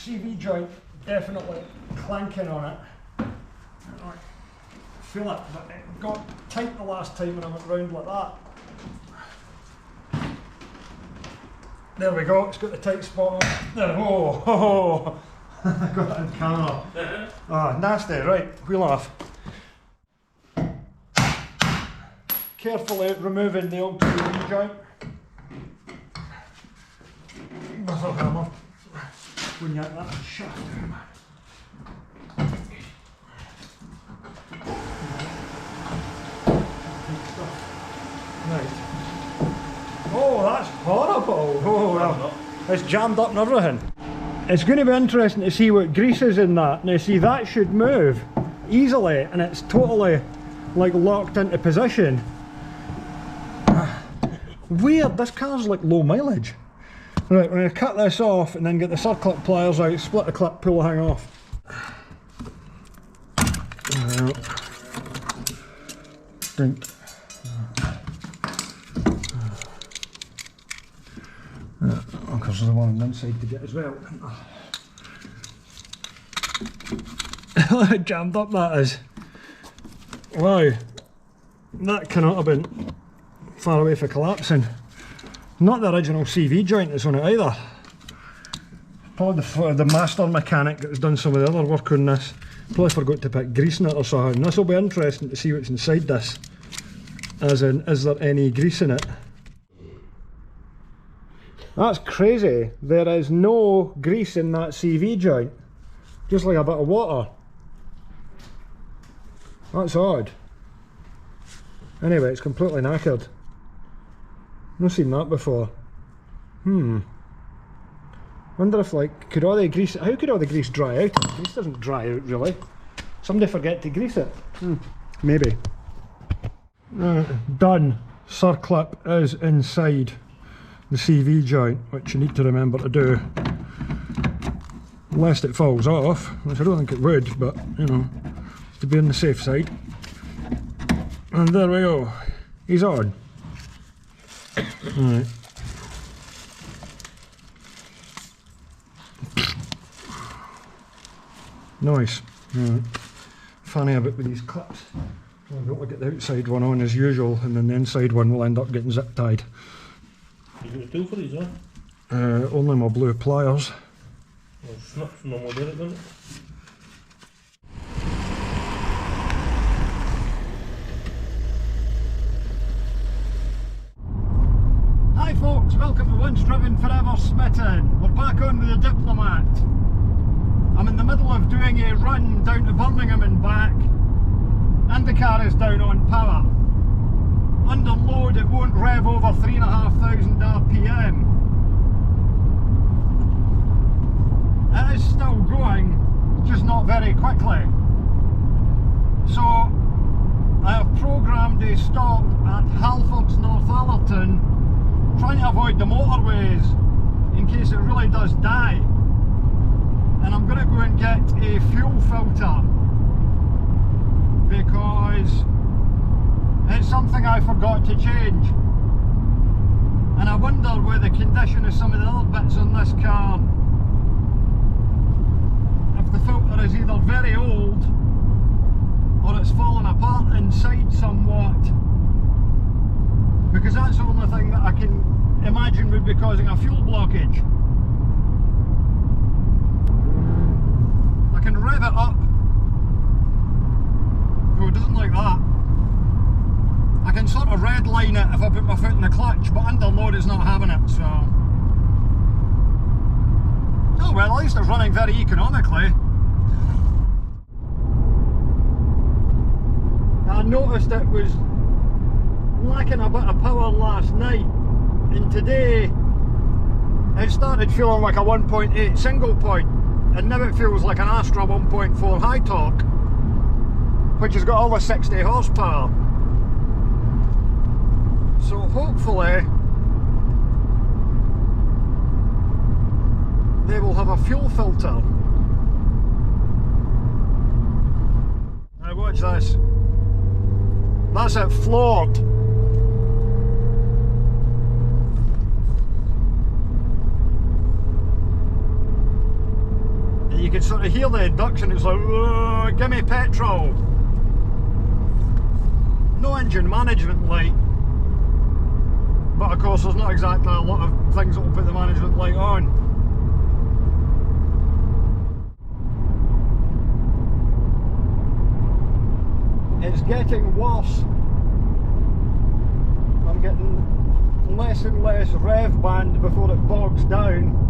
CV joint definitely clanking on it. I feel it, but it got tight the last time when I went round like that. There we go, it's got the tight spot on. There, oh, I got that in camera. Ah, nasty, right, wheel off. Carefully removing the old CV joint. With a hammer. Wouldn't yank that shaft down. Right. Oh, that's horrible. Oh, well, it's jammed up and everything. It's going to be interesting to see what grease is in that. Now see, that should move easily and it's totally like locked into position. Weird, this car's like low mileage. Right, we're going to cut this off and then get the circlip pliers out, split the clip, pull the hang off. Dink. Because there's the one on the inside to get as well. How jammed up that is. Wow. That cannot have been far away from collapsing. Not the original CV joint that's on it either. Probably the master mechanic that's done some of the other work on this. Probably forgot to put grease in it or something. This will be interesting to see what's inside this. As in, is there any grease in it? That's crazy. There is no grease in that CV joint. Just like a bit of water. That's odd. Anyway, it's completely knackered. Not seen that before. Wonder if like, could all the grease, how could all the grease dry out? Grease doesn't dry out really. Somebody forget to grease it. Maybe. Done. Circlip is inside the CV joint, which you need to remember to do. Lest it falls off, which I don't think it would, but you know, to be on the safe side. And there we go. He's on. Right. Nice. Right. Funny a bit with these clips. I'll be able to get the outside one on as usual, and then the inside one will end up getting zip tied. You got a tool for these, huh? Only my blue pliers. Well, snip's normal, did it, doesn't it? Hi folks, welcome to Once Driven Forever Smitten. We're back on with the Diplomat. I'm in the middle of doing a run down to Birmingham and back, and the car is down on power. Under load it won't rev over 3,500 RPM. It is still going, just not very quickly. So I have programmed a stop at Halfords, Northallerton, trying to avoid the motorways in case it really does die. And I'm going to go and get a fuel filter because it's something I forgot to change. And I wonder with the condition of some of the other bits on this car, if the filter is either very old or it's fallen apart inside somewhat, because that's the only thing that I can imagine would be causing a fuel blockage. I can rev it up. Oh, it doesn't like that. I can sort of red line it if I put my foot in the clutch, but under load it's not having it, so... Oh well, at least it's running very economically. I noticed it was lacking a bit of power last night, and today it started feeling like a 1.8 single point, and now it feels like an Astra 1.4 high torque, which has got all the 60 horsepower. So hopefully they will have a fuel filter. Now watch this. That's it floored. you could sort of hear the induction. It's like, "Whoa, give me petrol." No engine management light, but of course there's not exactly a lot of things that will put the management light on. It's getting worse. I'm getting less and less rev band before it bogs down.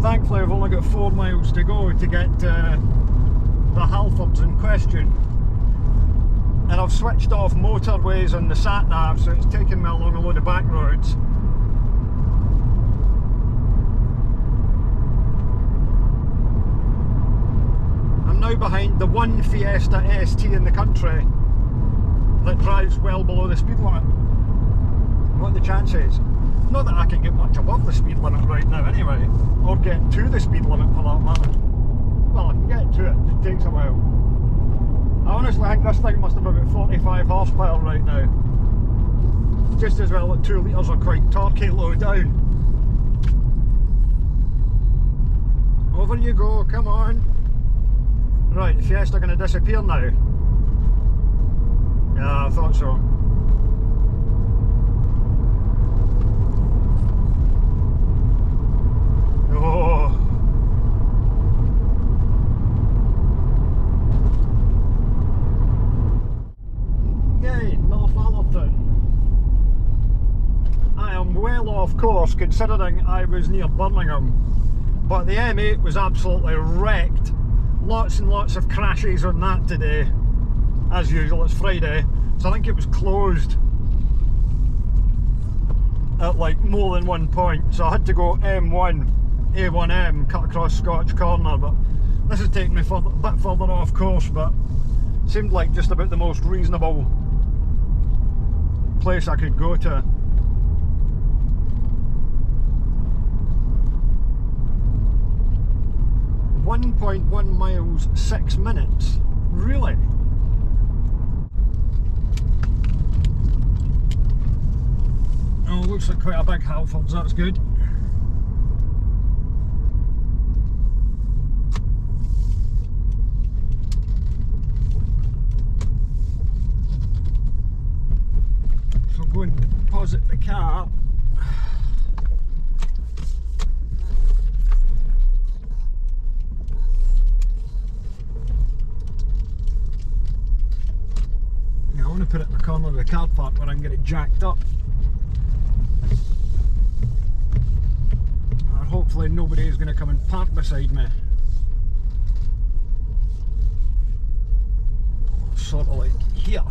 Thankfully I've only got 4 miles to go to get the Halfords in question. And I've switched off motorways on the sat nav, so it's taken me along a load of back roads. I'm now behind the one Fiesta ST in the country that drives well below the speed limit. What are the chances? Not that I can get much above the speed limit right now anyway, or get to the speed limit for that matter. Well, I can get to it, it takes a while. I honestly think this thing must have about 45 horsepower right now. Just as well that 2 litres are quite torquey low down. Over you go, come on. Right, the Fiesta going to disappear now. Yeah, I thought so. Oh. Yay, North Allerton. I am well off course considering I was near Birmingham, but the M8 was absolutely wrecked. Lots and lots of crashes on that today. As usual, it's Friday, so I think it was closed at like more than one point, so I had to go M1, A1M, cut across Scotch Corner, but this is taking me a bit further off course, but seemed like just about the most reasonable place I could go to. .1 miles, 6 minutes. Really? Oh, looks like quite a big Halfords, that's good. So go and deposit the car. I want to put it in the corner of the car park where I can get it jacked up. And hopefully nobody is going to come and park beside me. Sort of like here.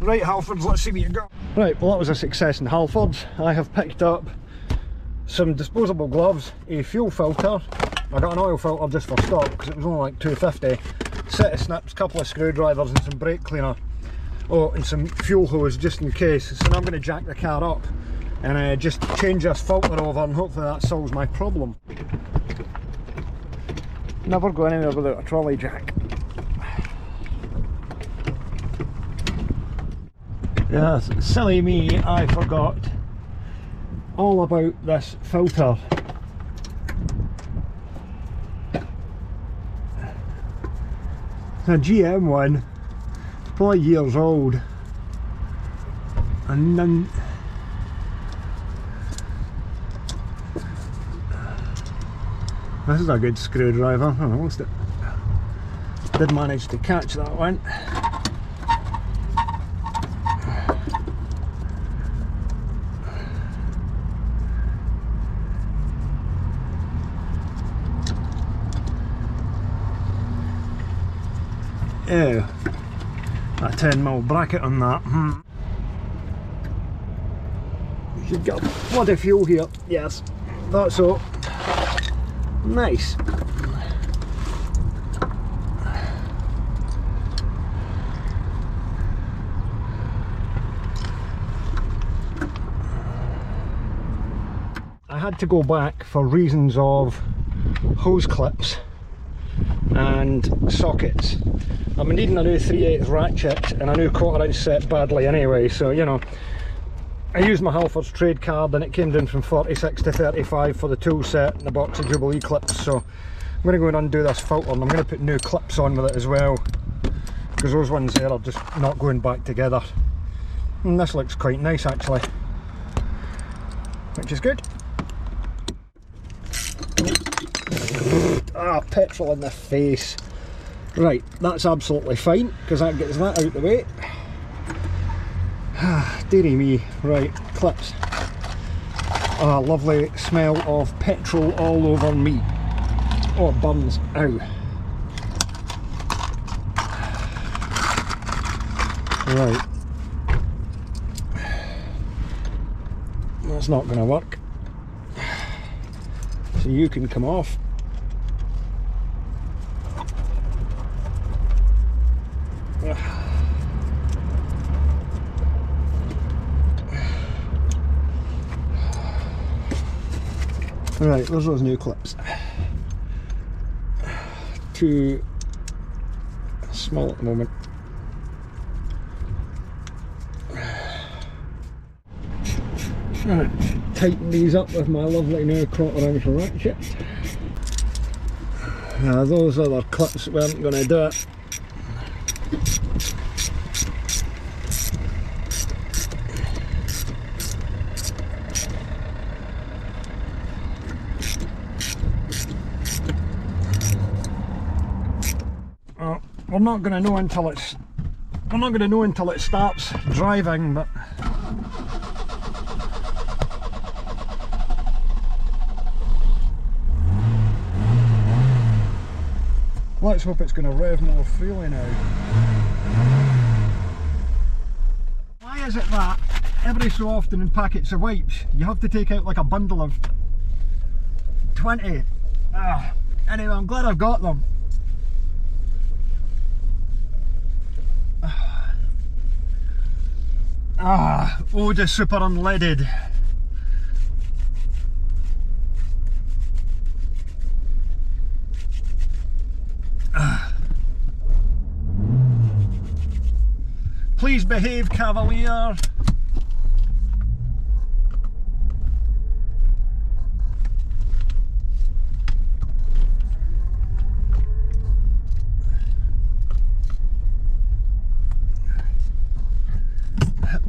Right, Halfords, let's see where you go. Right, well that was a success in Halfords. I have picked up some disposable gloves, a fuel filter. I got an oil filter just for stock because it was only like $2.50. Set of snips, couple of screwdrivers and some brake cleaner. Oh, and some fuel hose just in case. So now I'm going to jack the car up and just change this filter over, and hopefully that solves my problem. Never go anywhere without a trolley jack. Yes, silly me, I forgot all about this filter. A GM one, probably years old, and then this is a good screwdriver. I almost did manage to catch that one. Oh, a 10mm bracket on that. You should get a bloody fuel here. Yes, that's all. Nice. I had to go back for reasons of hose clips and sockets. I'm needing a new 3/8 ratchet and a new 1/4 inch set badly anyway, so you know, I used my Halfords trade card and it came down from 46 to 35 for the tool set and a box of Jubilee clips, so I'm going to go and undo this filter and I'm going to put new clips on with it as well, because those ones there are just not going back together. And this looks quite nice actually, which is good. Ah, petrol in the face. Right, that's absolutely fine because that gets that out the way. Ah, dearie me. Right, clips. Ah, lovely smell of petrol all over me. Oh, it burns. Ow. Right. That's not going to work. So you can come off. Right, there's those new clips. Too small at the moment. Trying to tighten these up with my lovely new quarter-inch ratchet. Now those other clips weren't going to do it. We're not going to know until it's. We're not going to know until it starts driving, but. Let's hope it's going to rev more freely now. Why is it that every so often in packets of wipes you have to take out like a bundle of 20? Anyway, I'm glad I've got them. Oda Super Unleaded. Please behave, Cavalier.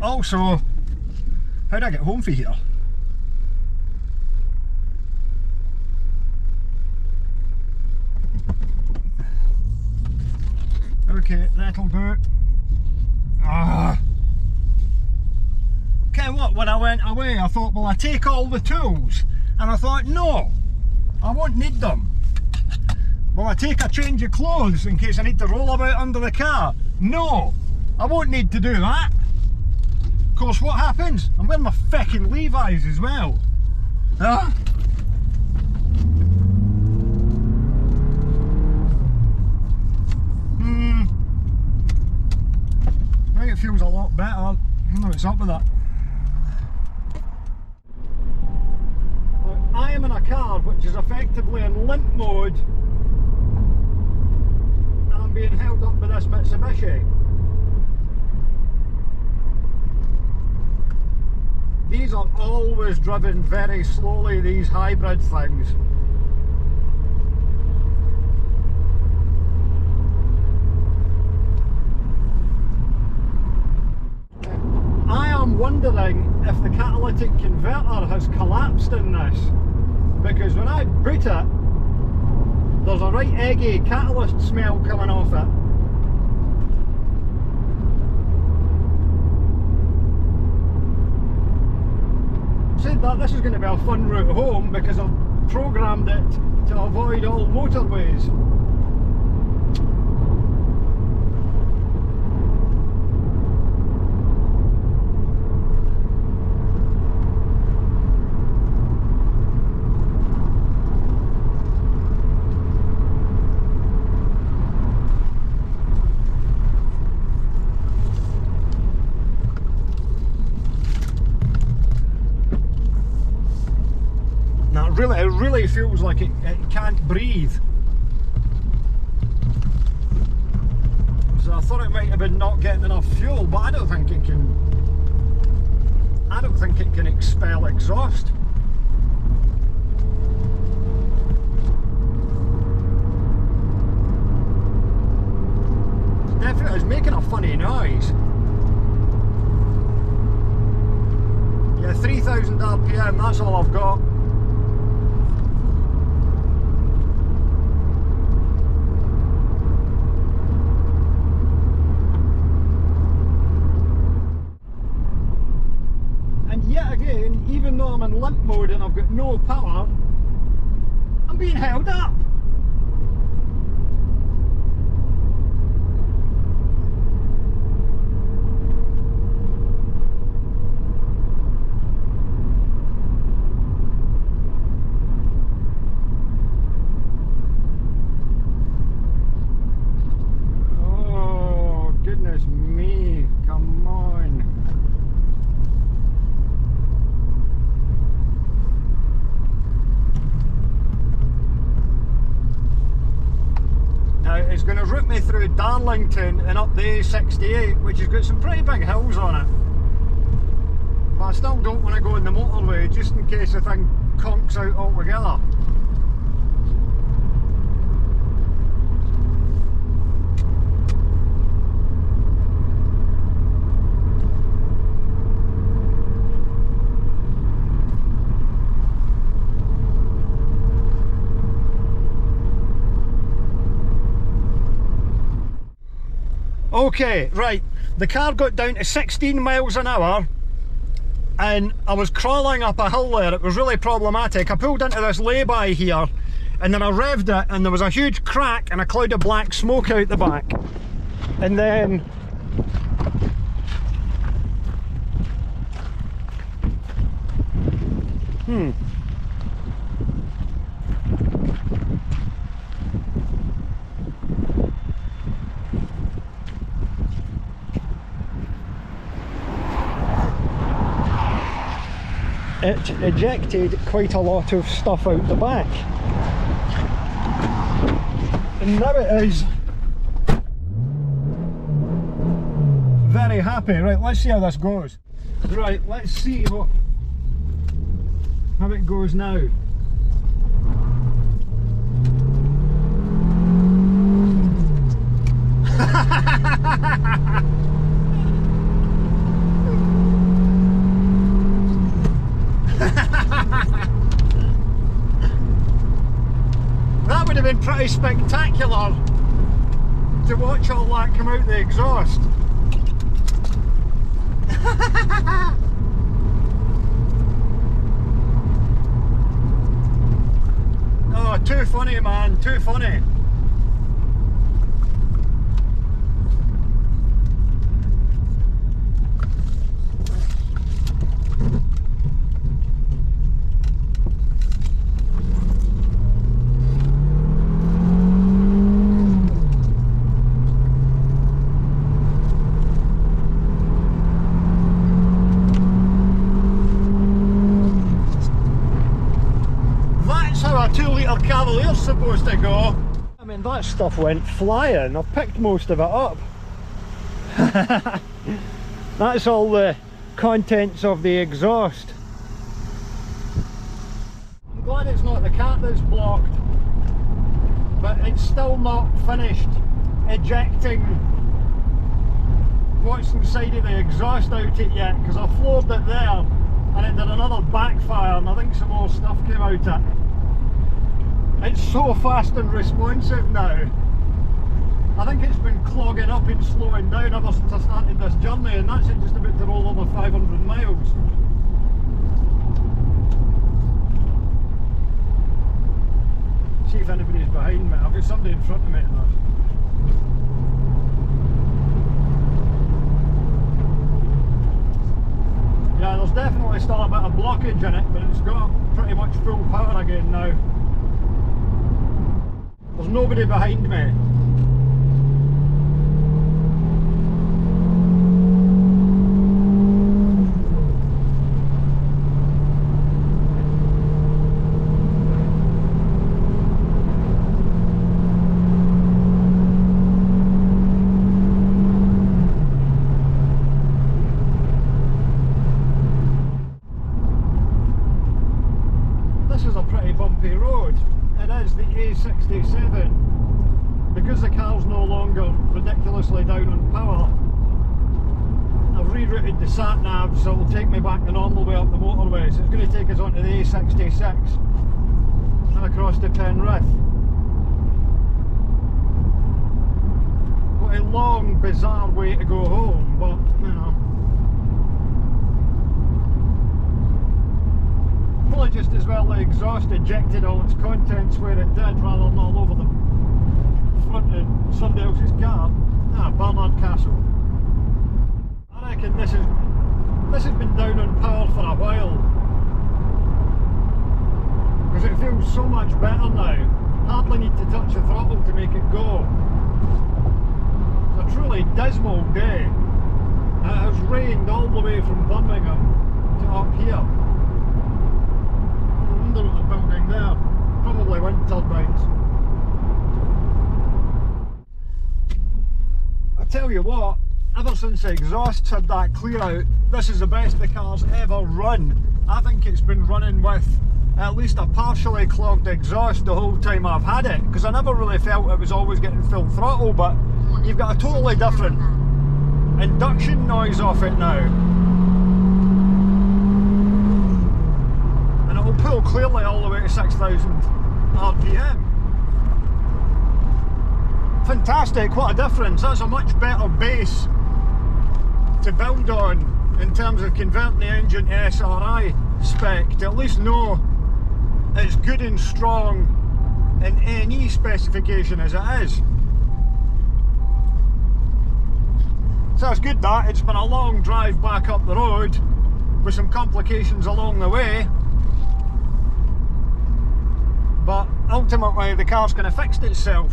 Also, how do I get home from here? Okay, that'll do. Okay, what? When I went away, I thought, well, I take all the tools, and I thought, no, I won't need them. Will I take a change of clothes in case I need to roll about under the car? No, I won't need to do that. Of course, what happens? I'm wearing my feckin' Levi's as well. Huh? I think it feels a lot better. I don't know what's up with that. I am in a car which is effectively in limp mode, and I'm being held up by this Mitsubishi. These are always driven very slowly, these hybrid things. I am wondering if the catalytic converter has collapsed in this, because when I boot it, there's a right eggy catalyst smell coming off it. Said that this is going to be a fun route home because I've programmed it to avoid all motorways. It really feels like it can't breathe. So I thought it might have been not getting enough fuel, but I don't think it can can expel exhaust. Definitely, it's making a funny noise. Yeah, 3000 RPM, that's all I've got. And yet again, even though I'm in limp mode and I've got no power, I'm being held up. Oh, goodness me, come on. Now it's going to route me through Darlington and up the A68, which has got some pretty big hills on it. But I still don't want to go on the motorway just in case the thing conks out altogether. Okay, right, the car got down to 16 miles an hour and I was crawling up a hill there. It was really problematic. I pulled into this lay-by here and then I revved it and there was a huge crack and a cloud of black smoke out the back. And then it ejected quite a lot of stuff out the back. And now it is very happy. Right, let's see how this goes. Right, let's see how it goes now. That would have been pretty spectacular to watch all that come out the exhaust. Oh, too funny, man, too funny. Cavalier's supposed to go. I mean, that stuff went flying. I've picked most of it up. That's all the contents of the exhaust. I'm glad it's not the cat that's blocked, but it's still not finished ejecting what's inside of the exhaust out it yet, because I floored it there and it did another backfire and I think some more stuff came out it. It's so fast and responsive now. I think it's been clogging up and slowing down ever since I started this journey, and that's it, just about to roll over 500 miles. See if anybody's behind me. I've got somebody in front of me. Yeah, there's definitely still a bit of blockage in it, but it's got pretty much full power again now. There's nobody behind me. bumpy road. It is the A67. Because the car's no longer ridiculously down on power, I've rerouted the sat nav so it'll take me back the normal way up the motorway. So it's going to take us onto the A66 and across to Penrith. What a long, bizarre way to go home, but you know. Probably just as well the exhaust ejected all its contents where it did rather than all over the front of somebody else's car. Ah, Barnard Castle. I reckon this has been down on power for a while. Because it feels so much better now. Hardly need to touch the throttle to make it go. It's a truly dismal day. It has rained all the way from Birmingham to up here. I wonder what they're building there. Probably wind turbines. I tell you what, ever since the exhausts had that clear out, this is the best the car's ever run. I think it's been running with at least a partially clogged exhaust the whole time I've had it, because I never really felt it was always getting full throttle, but you've got a totally different induction noise off it now. And it will pull clearly all the way to 6,000 RPM. Fantastic, what a difference. That's a much better base to build on in terms of converting the engine to SRI spec, to at least know it's good and strong in NE specification as it is. So it's good that. It's been a long drive back up the road with some complications along the way, but ultimately the car's going to fix itself.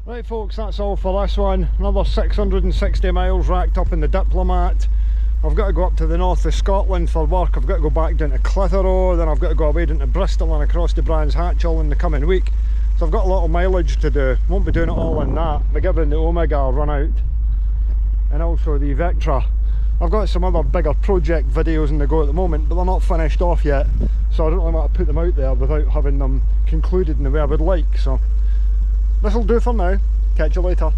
Right folks, that's all for this one. Another 660 miles racked up in the Diplomat. I've got to go up to the north of Scotland for work. I've got to go back down to Clitheroe, then I've got to go away down to Bristol and across to Brands Hatch all in the coming week. So I've got a lot of mileage to do. Won't be doing it all in that. But given the Omega will run out, and also the Vectra. I've got some other bigger project videos in the go at the moment, but they're not finished off yet. So I don't really want to put them out there without having them concluded in the way I would like. So this'll do for now. Catch you later.